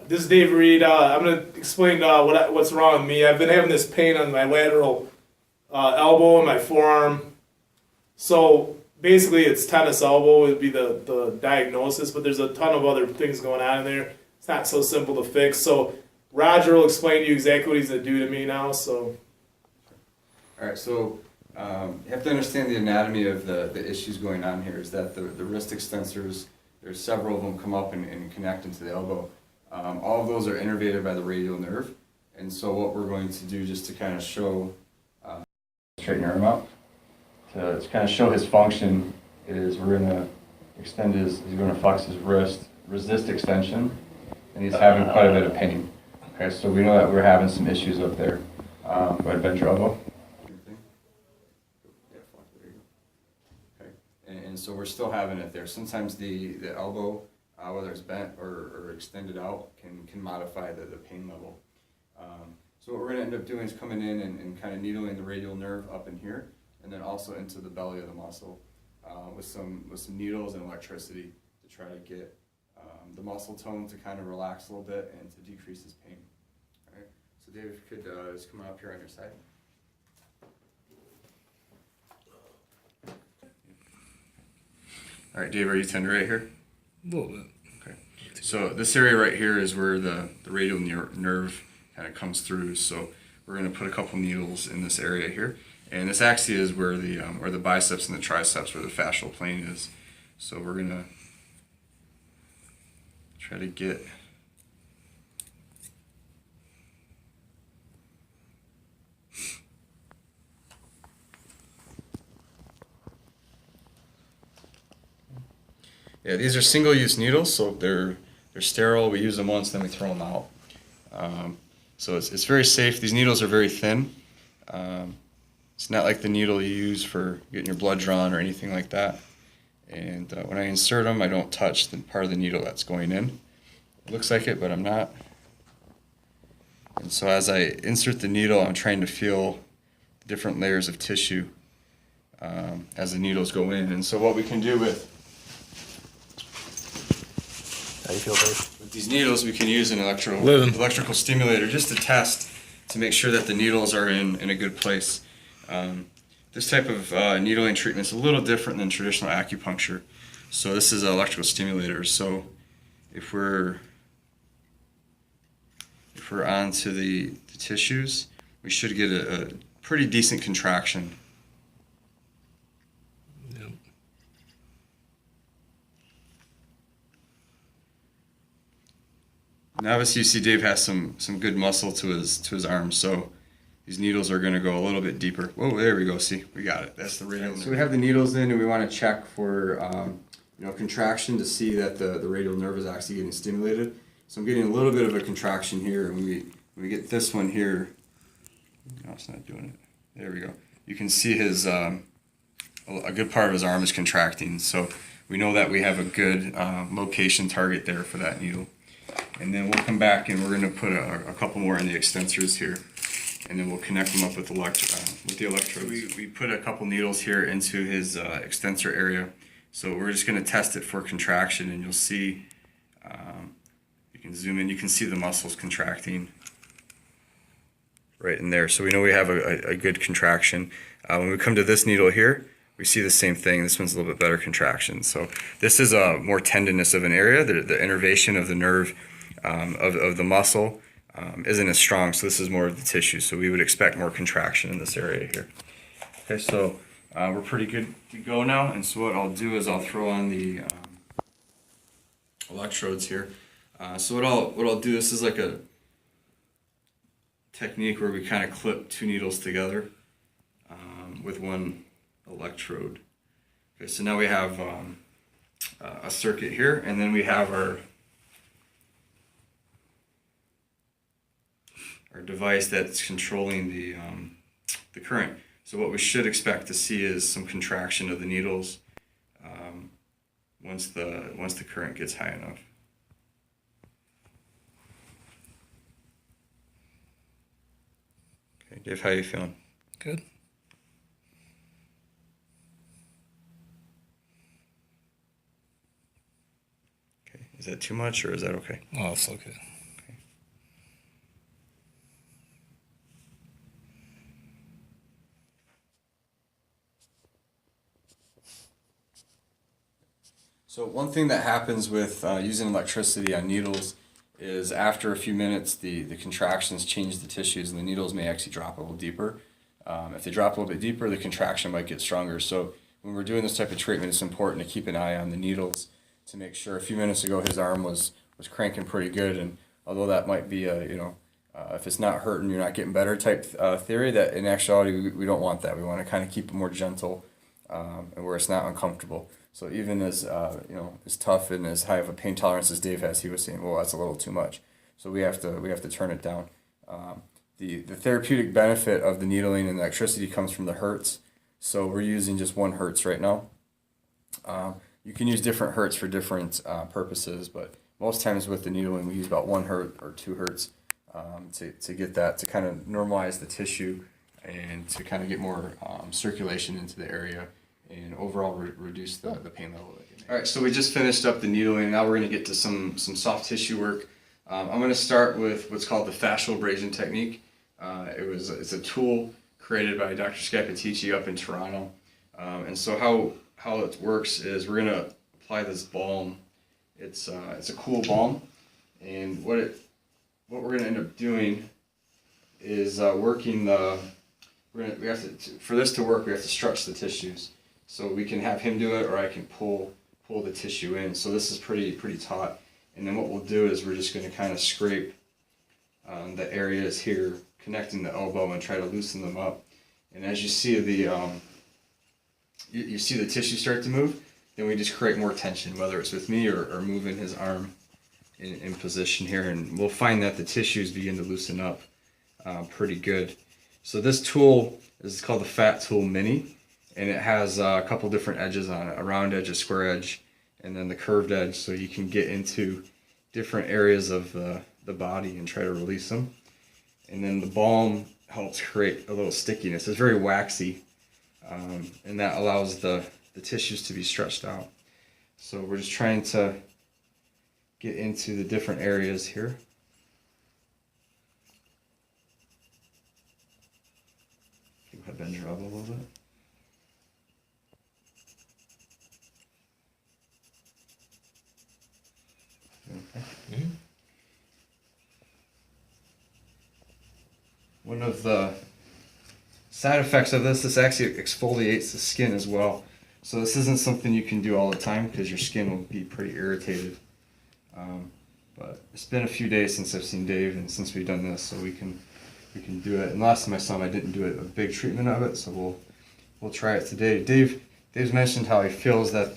This is Dave Reed. I'm going to explain what's wrong with me. I've been having this pain on my lateral elbow and my forearm. So basically, it's tennis elbow would be the diagnosis, but there's a ton of other things going on in there. It's not so simple to fix. So Roger will explain to you exactly what he's going to do to me now. So. All right, so you have to understand the anatomy of the issues going on here is that the wrist extensors, there's several of them come up and connect into the elbow. All of those are innervated by the radial nerve. And so what we're going to do just to kind of show, straighten your arm up, to kind of show his function is we're going to extend he's going to flex his wrist, resist extension, and he's having quite a bit of pain. Okay, so we know that we're having some issues up there. Go ahead, bend your elbow. And so we're still having it there. Sometimes the elbow, whether it's bent or extended out, can modify the pain level. So what we're going to end up doing is coming in and kind of needling the radial nerve up in here, and then also into the belly of the muscle with some needles and electricity to try to get the muscle tone to kind of relax a little bit and to decrease his pain. All right. So Dave, if you could just come up here on your side. All right, Dave, are you tender right here? A little bit. Okay. So this area right here is where the radial nerve kind of comes through. So we're going to put a couple needles in this area here. And this actually is where the biceps and the triceps, where the fascial plane is. So we're going to try to get yeah, these are single-use needles, so they're sterile. We use them once, then we throw them out. So it's very safe. These needles are very thin. It's not like the needle you use for getting your blood drawn or anything like that. And when I insert them, I don't touch the part of the needle that's going in. It looks like it, but I'm not. And so as I insert the needle, I'm trying to feel different layers of tissue as the needles go in. And so what we can do with How you feel, Dave? With these needles, we can use an electrical stimulator just to test to make sure that the needles are in a good place. This type of needling treatment is a little different than traditional acupuncture. So this is an electrical stimulator. So if we're onto the tissues, we should get a pretty decent contraction. Yep. And obviously, you see Dave has some good muscle to his arms, so these needles are going to go a little bit deeper. Whoa, there we go. See, we got it. That's the radial nerve. So we have the needles in, and we want to check for contraction to see that the radial nerve is actually getting stimulated. So I'm getting a little bit of a contraction here, and when we get this one here, no, it's not doing it. There we go. You can see his a good part of his arm is contracting. So we know that we have a good location target there for that needle. And then we'll come back and we're going to put a couple more in the extensors here, and then we'll connect them up with the electrodes. We put a couple needles here into his extensor area, so we're just going to test it for contraction, and you'll see, you can zoom in, you can see the muscles contracting right in there. So we know we have a good contraction. When we come to this needle here, we see the same thing. This one's a little bit better contraction. So this is a more tendinous of an area. The innervation of the nerve of the muscle isn't as strong, so this is more of the tissue. So we would expect more contraction in this area here. Okay, so we're pretty good to go now. And so what I'll do is I'll throw on the electrodes here. So what I'll do, this is like a technique where we kind of clip two needles together with one electrode. Okay, so now we have a circuit here, and then we have our device that's controlling the current. So what we should expect to see is some contraction of the needles once the current gets high enough. Okay, Dave, how are you feeling? Good. Okay, is that too much or is that okay? Oh, it's okay. So one thing that happens with using electricity on needles is after a few minutes, the contractions change the tissues, and the needles may actually drop a little deeper. If they drop a little bit deeper, the contraction might get stronger. So when we're doing this type of treatment, it's important to keep an eye on the needles to make sure. A few minutes ago, his arm was cranking pretty good, and although that might be a, if it's not hurting, you're not getting better type theory, that in actuality, we don't want that. We want to kind of keep it more gentle and where it's not uncomfortable. So even as as tough and as high of a pain tolerance as Dave has, he was saying, well, that's a little too much. So we have to turn it down. The therapeutic benefit of the needling and the electricity comes from the hertz. So we're using just 1 hertz right now. You can use different hertz for different purposes, but most times with the needling, we use about 1 hertz or 2 hertz to get that, to kind of normalize the tissue and to kind of get more circulation into the area and overall reduce the pain level. All right, so we just finished up the needling. Now we're going to get to some soft tissue work. I'm going to start with what's called the fascial abrasion technique. It's a tool created by Dr. Scapitici up in Toronto. And so how it works is we're going to apply this balm. It's a cool balm, and what we're going to end up doing is working the. For this to work, we have to stretch the tissues. So we can have him do it, or I can pull the tissue in. So this is pretty taut. And then what we'll do is we're just going to kind of scrape the areas here connecting the elbow and try to loosen them up. And as you see you see the tissue start to move, then we just create more tension, whether it's with me or moving his arm in position here, and we'll find that the tissues begin to loosen up pretty good. So this tool is called the Fat Tool Mini, and it has a couple different edges on it, a round edge, a square edge, and then the curved edge, so you can get into different areas of the body and try to release them. And then the balm helps create a little stickiness. It's very waxy, and that allows the tissues to be stretched out. So we're just trying to get into the different areas here. Go ahead, bend your elbow a little bit. Okay. Mm-hmm. One of the side effects of this actually exfoliates the skin as well. So this isn't something you can do all the time because your skin will be pretty irritated. But it's been a few days since I've seen Dave and since we've done this, so we can do it. And last time I saw him, I didn't do a big treatment of it, so we'll try it today. Dave's mentioned how he feels that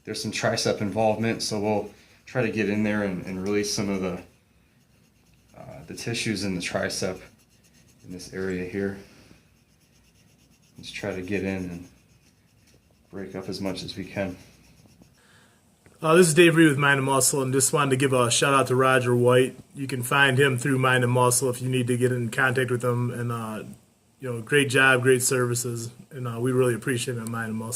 there's some tricep involvement, so we'll try to get in there and release some of the tissues in the tricep in this area here. Just try to get in and break up as much as we can. This is Dave Reed with Mind and Muscle, and just wanted to give a shout out to Roger White. You can find him through Mind and Muscle if you need to get in contact with him. And great job, great services, and we really appreciate him at Mind and Muscle.